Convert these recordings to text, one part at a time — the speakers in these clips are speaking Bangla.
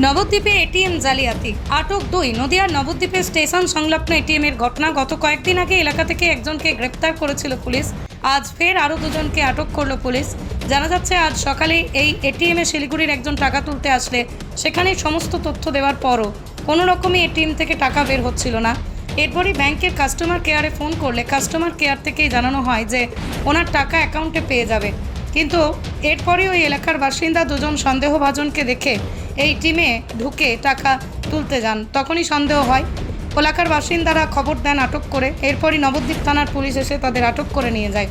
নবদ্বীপে এটিএম জালিয়াতি, আটক 2। নদিয়ার নবদ্বীপে স্টেশন সংলগ্ন এটিএমের ঘটনা। গত কয়েকদিন আগে এলাকা থেকে একজনকে গ্রেপ্তার করেছিল পুলিশ। আজ ফের আরও 2জনকে আটক করলো পুলিশ। জানা যাচ্ছে আজ সকালে এই এটিএমে শিলিগুড়ির একজন টাকা তুলতে আসলে সেখানে সমস্ত তথ্য দেওয়ার পরও কোনো রকমই এটিএম থেকে টাকা বের হচ্ছিল না। এরপরই ব্যাংকের কাস্টমার কেয়ারে ফোন করলে কাস্টমার কেয়ার থেকেই জানানো হয় যে ওনার টাকা অ্যাকাউন্টে পেয়ে যাবে। কিন্তু এরপরই ওই এলাকার বাসিন্দা 2জন সন্দেহভাজনকে দেখে এই টিমে ঢুকে টাকা তুলতে যান। তখনই সন্দেহ হয়, এলাকার বাসিন্দারা খবর দেন আটক করে। এরপরই নবদ্বীপ থানার পুলিশ এসে তাদের আটক করে নিয়ে যায়।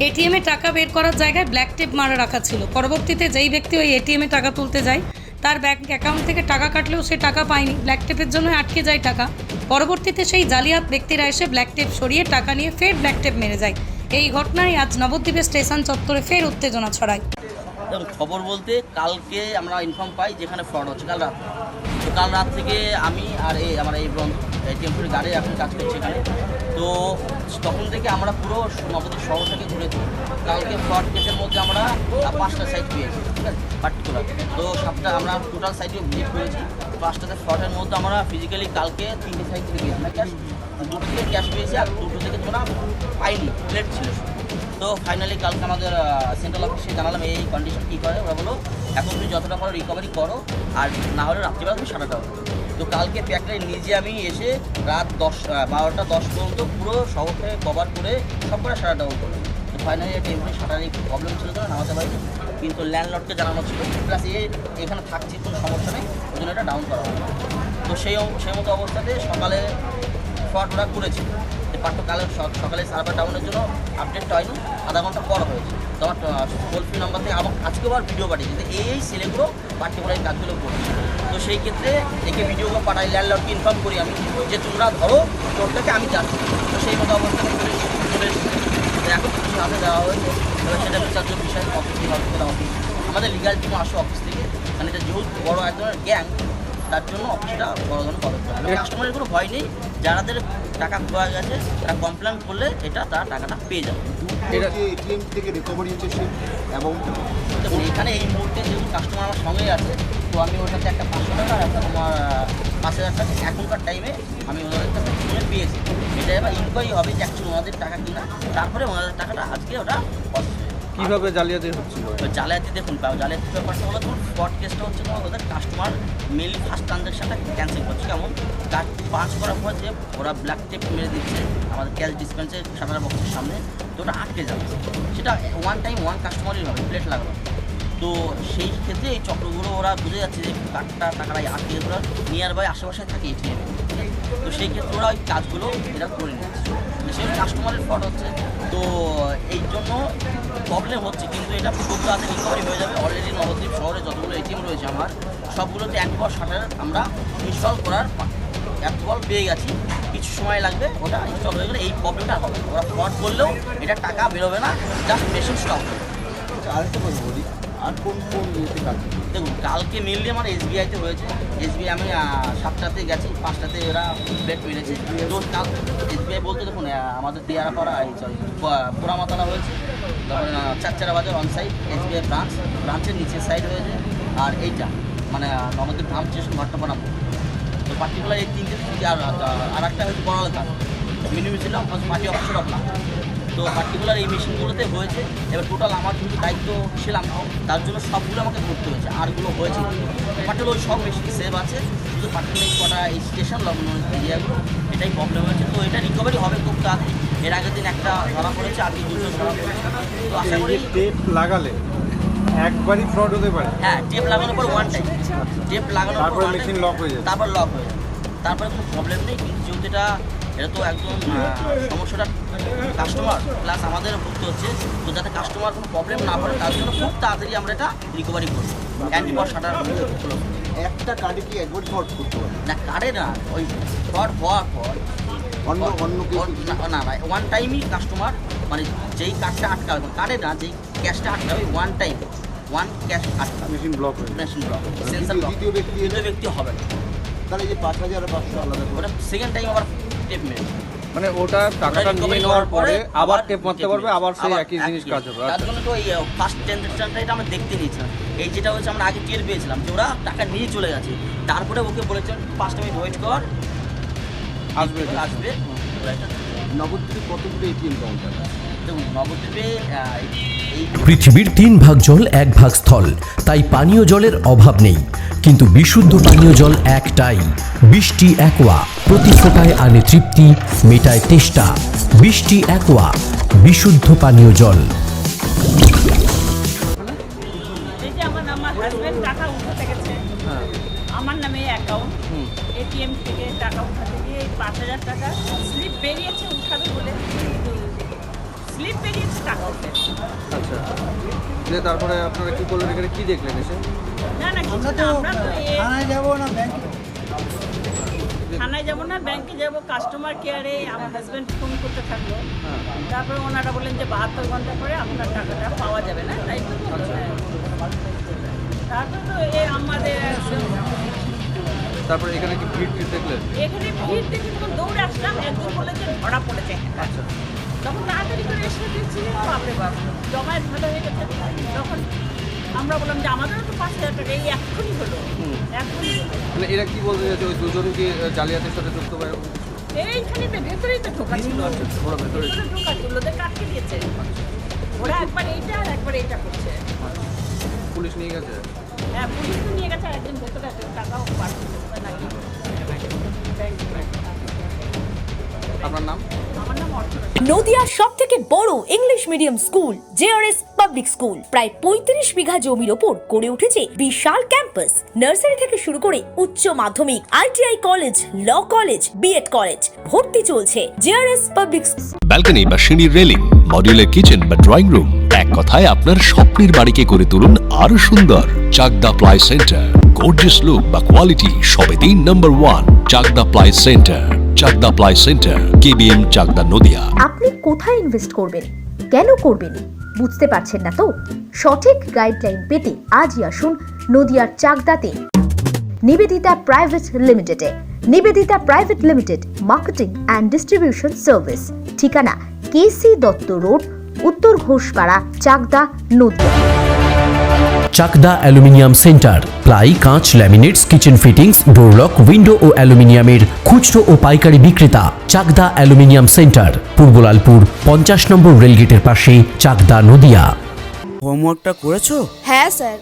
এটিএমে টাকা বের করার জায়গায় ব্ল্যাক টেপ মারা রাখা ছিল। পরবর্তীতে যেই ব্যক্তি ওই এটিএমে টাকা তুলতে যায় তার ব্যাংক অ্যাকাউন্ট থেকে টাকা কাটলেও সে টাকা পায়নি, ব্ল্যাক টেপের জন্য আটকে যায় টাকা। পরবর্তীতে সেই জালিয়াত ব্যক্তিরা এসে ব্ল্যাক টেপ সরিয়ে টাকা নিয়ে ফের ব্ল্যাক টেপ মেরে যায়। এই ঘটনায় আজ নবদ্বীপের স্টেশন চত্বরে ফের উত্তেজনা ছড়ায়। খবর বলতে কালকে আমরা ইনফর্ম পাই যেখানে ফ্রড হচ্ছে কাল রাত। তো কাল রাত থেকে আমি আর আমার এই এটিএম গাড়ি এখন কাজ করছি এখানে। তো তখন থেকে আমরা পুরো নবদ্বীপ শহরটাকে ঘুরেছি। কালকে ফ্রড কেসের মধ্যে আমরা 5টা সাইট পেয়েছি, ঠিক আছে, পার্টিকুলার। তো 7টা আমরা টোটাল সাইটে ভিজিট করেছি। 5টাতে ফ্রডের মধ্যে আমরা ফিজিক্যালি কালকে 3টে সাইট থেকে পেয়েছি না ক্যাশ, 2টো থেকে ক্যাশ পেয়েছি আর 2টো থেকে তোরা পাইনি, প্লেট ছিল। তো ফাইনালি কালকে আমাদের সেন্ট্রাল অফিসে জানালাম এই কন্ডিশন কী করে। ওরা বলো এখন তুমি যতটা করো রিকভারি করো, আর না হলে রাত্রিবেলা তুমি সারাটা হবে। তো কালকে প্যাকটাই নিজে আমি এসে রাত 12টা 10 পর্যন্ত পুরো শহরটাকে কভার করে সব করে সারা ডাউন করলো। তো ফাইনালি টেম্পোরারি সারার একটু প্রবলেম ছিল তো নামাতে পারিনি, কিন্তু ল্যান্ডলর্ডকে জানানো ছিল প্লাস এখানে থাকছি কোনো সমস্যা নেই, ওই জন্য এটা ডাউন করা হবে। তো সেই মতো অবস্থাতে সকালে ফ্রড ওরা করেছে। কালে সকালে সার্ভার ডাউনের জন্য আপডেটটা হয়নি, আধা ঘন্টা পর হয়েছে। তো আমার টোল ফ্রি নাম্বার থেকে আমার আজকে আবার ভিডিও পাঠিয়েছে যে এই ছেলেগুলো পার্টিকুলার এই কাজগুলো করছে। তো সেই ক্ষেত্রে একে ভিডিওগুলো পাঠাই, ল্যান্ডলর্ডকে ইনফর্ম করি আমি যে তোমরা ধরো চোরটাকে, আমি যাচ্ছি। তো সেই মতো অবস্থায় চলে এসেছি। এখন কিছু হাতে দেওয়া হয়েছে, এবার সেটা বিচার্য বিষয় অফিস আমাদের লিগাল টিম আসো অফিস থেকে, মানে এটা যেহেতু বড় এক ধরনের গ্যাং, তার জন্য অফিসটা বড় ধরনের পদক্ষেপ হবে। কাস্টমারের কোনো ভয় নেই, যাদের টাকা খোয়া গেছে তারা কমপ্লেন করলে তারা টাকাটা পেয়ে যাবে। এটিএম থেকে রিকভারি হচ্ছে সেই অ্যামাউন্ট। দেখুন এখানে এই মুহূর্তে যেহেতু কাস্টমার আমার সঙ্গে আছে, তো আমি ওটাতে একটা 500 টাকা আর একটা তোমার 5000 টাকা এখনকার টাইমে আমি ওনাদের কাছে ফোনে পেয়েছি। এটা এবার ইনকোয়ারি হবে যে অ্যাকচুয়ালি ওনাদের টাকা কিনা, তারপরে ওনাদের টাকাটা আজকে ওটা প্রসেস হবে। কীভাবে জালিয়াতি হচ্ছিল? জালিয়াতি দেখুন, জালিয়াতির ব্যাপারটা হলো তোমার ফ্রড কেসটা হচ্ছে তোমার ওদের কাস্টমার মেনলি ফার্স্ট ট্রানজ্যাকশনটা ক্যান্সেল করছে। কেমন কার্ড পাঞ্চ করার পর যে ওরা ব্ল্যাক টেপ মেরে দিচ্ছে আমাদের ক্যাশ ডিসপেন্সের সাধারণ বক্সের সামনে, তো ওটা আটকে যাচ্ছে। সেটা ওয়ান টাইম ওয়ান কাস্টমারই হবে, প্লেট লাগানো। তো সেই ক্ষেত্রে এই চক্রগুলো ওরা বুঝে যাচ্ছে যে টাকাটা আটকে ওরা নিয়ার বাই আশেপাশে থাকে এটিএম। তো সেই ক্ষেত্রে ওরা ওই কাজগুলো এরা করে নিচ্ছে, সেই কাস্টমারের ফ্রড হচ্ছে। তো এই জন্য প্রবলেম হচ্ছে, কিন্তু এটা খুব তাড়াতাড়ি রিকভারি হয়ে যাবে। অলরেডি নবদ্বীপ শহরে যতগুলো এটিএম রয়েছে আমার সবগুলোতে অ্যান্টিবল শাটার আমরা ইনস্টল করার অ্যাপ্রুভাল পেয়ে গেছি। কিছু সময় লাগবে, ওটা ইনস্টল হয়ে গেলে এই প্রবলেমটা হবে। ওরা ফ্রড করলেও এটা টাকা বেরোবে না, জাস্ট মেশিন স্টপ হবে। আরেকটা কথা বলি, আর কোন ইয়েতে কাজ? দেখুন কালকে মেনলি আমার এসবিআইতে হয়েছে। এসবিআই আমি 7টাতে গেছি, 5টাতে এরা প্লেট মেরেছে। তো কাল এসবিআই বলতে দেখুন আমাদের দিয়ারাপাড়া পোড়ামাতলা হয়েছে, তারপরে চারচারা বাজার অনসাইড এসবিআই ব্রাঞ্চের নিচের সাইড হয়েছে, আর এইটা মানে নবদ্বীপ ধাম স্টেশন ঘট্টপাড়া। তো পার্টিকুলার এই 3টে, আর একটা হচ্ছে বড়ালেখা মিনিমিছিলাম পার্টি অফিসার অফলাম। তো পার্টিকুলার এই মেশিনগুলোতে হয়েছে। এবার টোটাল আমার যেহেতু দায়িত্ব ছিলাম, তার জন্য সবগুলো আমাকে করতে হয়েছে, আরগুলো হয়েছে। পার্টিকুলার ওই সব মেশিন সেভ আছে, শুধু পার্টিকুলার কটা এই স্টেশন লগ্ন এরিয়াগুলো এটাই প্রবলেম হয়েছে। তো এটা রিকভারি হবে খুব তাড়াতাড়ি। এর আগের দিন একটা ধরা পড়েছে, আজকে 2জন ধরা পড়েছে। তো আশা করি টেপ লাগালে একবারই ফ্রড হতে পারে। হ্যাঁ, টেপ লাগানোর পর ওয়ান টাইম, টেপ লাগানোর তারপর মেশিন লক হয়ে যায়, তারপর লক হয়ে যায়, তারপরে কোনো প্রবলেম নেই। কিন্তু যেহেতু এটা তো একদম সমস্যাটা কাস্টমার প্লাস আমাদের ভুগতে হচ্ছে, তো যাতে কাস্টমার কোনো প্রবলেম না পড়ে তার জন্য খুব তাড়াতাড়ি আমরা এটা রিকভারি করি। অ্যান্টিবল শাটার একটা কার্ডে কি একবার ফ্রড করতে পারে না, কার্ডে না, ওই ফ্রড হওয়ার পর অন্য না ওয়ান টাইমই কাস্টমার, মানে যেই কার্ডটা আটকাবে কার্ডে না, যেই ক্যাশটা আটকাবে ওয়ান টাইম ওয়ান ক্যাশ আটকাবে, মেশিন ব্লক হয়ে মেশিন ব্লক, সেন্সার ব্লক, দ্বিতীয় ব্যক্তি হবে না। তাহলে যে 5500 আলাদা ওটা সেকেন্ড টাইম আবার টেপ মেরে মানে ওটা টাকাটা নিয়ে নেওয়ার পরে আবার টেপ মারতে পারবে, আবার সেই একই জিনিস কাজ হবে। তার জন্য তো এই ফার্স্ট ট্রানজাকশনটা এটা আমরা দেখতে নিয়েছিলাম। এই যেটা হচ্ছে আমরা আগে টের পেয়েছিলাম যে ওরা টাকা নিয়ে চলে গেছে, তারপরে ওকে বলেছেন 5 মিনিট ওয়েট কর, আসবে। নবদ্বীপে কতগুলো এটিএম কাউন্টার আছে? দেখুন নবদ্বীপে এই পৃথিবীর 3 ভাগ জল 1 ভাগ স্থল, তাই পানীয় জলের অভাব নেই। কিন্তু বিশুদ্ধ পানীয় জল একটাই, বৃষ্টি অ্যাকোয়া। প্রতি ফোঁটায় আনে তৃপ্তি, মেটায় তেষ্টা। বৃষ্টি অ্যাকোয়া, বিশুদ্ধ পানীয় জল। এই যে আমার হাজবেন্ড টাকা উঠাতে গেছে আমার নামে অ্যাকাউন্ট, এটিএম থেকে টাকা উঠাতে গিয়ে 5,000 টাকা স্লিপ বেরিয়েছে উঠাবে বলে, স্লিপ বেরিয়েছে টাকা উঠে। আচ্ছা, তারপরে আপনারা কি করলেন, এখানে কি দেখলেন এসে? না না কিছু না, আমরা তো থানায় যাবো না ব্যাংকে যাবো, কাস্টমার কেয়ারে আমার হাজবেন্ড ফোন করতে থাকলো। তারপরে ওনারা বললেন যে 72 ঘন্টা পরে আপনার টাকাটা পাওয়া যাবে না, তাই তো তারপরে তো আমাদের তারপরে এখানে কি ভিড় দেখলেন? এখানে ভিড় দেখে তখন দৌড়ে আসলাম, একজন বলে যে ধরা পড়েছে। আচ্ছা, তখন তাড়াতাড়ি করে এসে দেখছি বাপরে বাপ জমায়েত ভালো হয়ে গেছে। তখন আমরা বললাম যে আমাদেরও তো 5,000 টাকা এই এক্ষুনি হলো, এক্ষুনি হলো। মানে এরা কি বলতে চাইছে, ওই দুজন কি জালিয়াতির সাথে যুক্ত? এইখানে তো ভেতরেই তো ঢোকা ছিল, ওরা ভেতরে ঢোকা ছিল, ওদের কাটকে দিয়েছে। ওরা একবার এইটা আর একবার এইটা করছে। পুলিশ নিয়ে গেছে? হ্যাঁ পুলিশ তো নিয়ে গেছে, আর একজন ভেতরে আছে, টাকাও পাঠাচ্ছে নাকি। আপনার নাম? আমার নাম অর্চনা। নদিয়ার সবথেকে বড় English medium school JRS public school প্রায় 35 বিঘা জমির ওপর গড়ে উঠেছে বিশাল ক্যাম্পাস। নার্সারি থেকে শুরু করে উচ্চ মাধ্যমিক, ITI college, law college, B Ed college, ভর্তি চলছে জেআরএস পাবলিক। ব্যালকনি বা সিঁড়ির রেলিং, মডিউলার কিচেন বা ড্রয়িং রুম, এক কথায় আপনার স্বপ্নের বাড়িকে করে তুলুন আরো সুন্দর। Chakdah ply centre, gorgeous look বা কোয়ালিটি সবে 3 number 1 Chakdah ply centre. Chakdah ply centre, KBM, Chakdah, Nadia. আপনি কোথায় ইনভেস্ট করবেন, কেন করবেন, বুঝতে পারছেন না তো? সঠিক গাইডলাইন পেতে আজই আসুন নদিয়ার চাকদাতে নিবেদিতা প্রাইভেট লিমিটেডে। Nivedita private limited, marketing and distribution service. ঠিকানা K C Dutta road, Uttar Ghoshpara, Chakdah, Nadia. Chakdah aluminium centre, ply, কাঁচ, laminates, kitchen fittings, door lock, window ও অ্যালুমিনিয়ামের খুচরো ও পাইকারি বিক্রেতা। চাকদা অ্যালুমিনিয়াম সেন্টার, পূর্বলালপুর 50 নম্বর রেলগেটের পাশে, চাকদা, নদিয়া। হোমওয়ার্কটা করেছো? হ্যাঁ স্যার।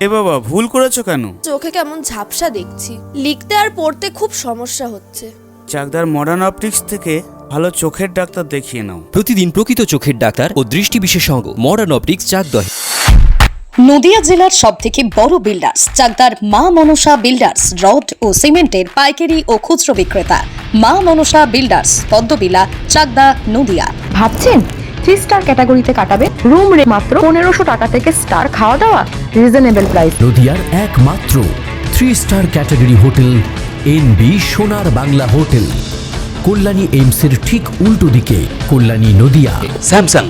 এ বাবা, ভুল করেছো কেন? চোখে কেমন ঝাপসা দেখছি, লিখতে আর পড়তে খুব সমস্যা হচ্ছে। চাকদার মডার্ন অপটিক্স থেকে ভালো চোখের ডাক্তার দেখিয়ে নাও। প্রতিদিন প্রকৃত চোখের ডাক্তার ও দৃষ্টি বিশেষজ্ঞ মডার্ন অপটিক্স, চাকদা। নদিয়া জেলার সবথেকে বড় বিল্ডার্স চাকদার মা মনসা বিল্ডার্স, রড ও সিমেন্টের পাইকারি ও খুচরো বিক্রেতা। মা মনসা বিল্ডার্স, পদ্মবিলা, চাকদা, নদিয়া। ভাবছেন 3 স্টার ক্যাটাগরিতে কাটাবে? রুম রে মাত্র 1500 টাকা থেকে স্টার, খাওয়া দাওয়া রিজনেবল প্রাইস। নদিয়ার একমাত্র 3 স্টার ক্যাটাগরি হোটেল এনবি সোনার বাংলা হোটেল, কল্যাণী এইমসের ঠিক উল্টো দিকে, কল্যাণী, নদিয়া। স্যামসাং,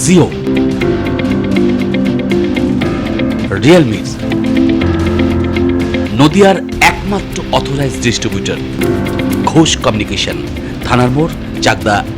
জিও, রিয়েলমি, নদিয়ার একমাত্র অথরাইজড ডিস্ট্রিবিউটর ঘোষ কমিউনিকেশন, থানার মোড়, চাকদা,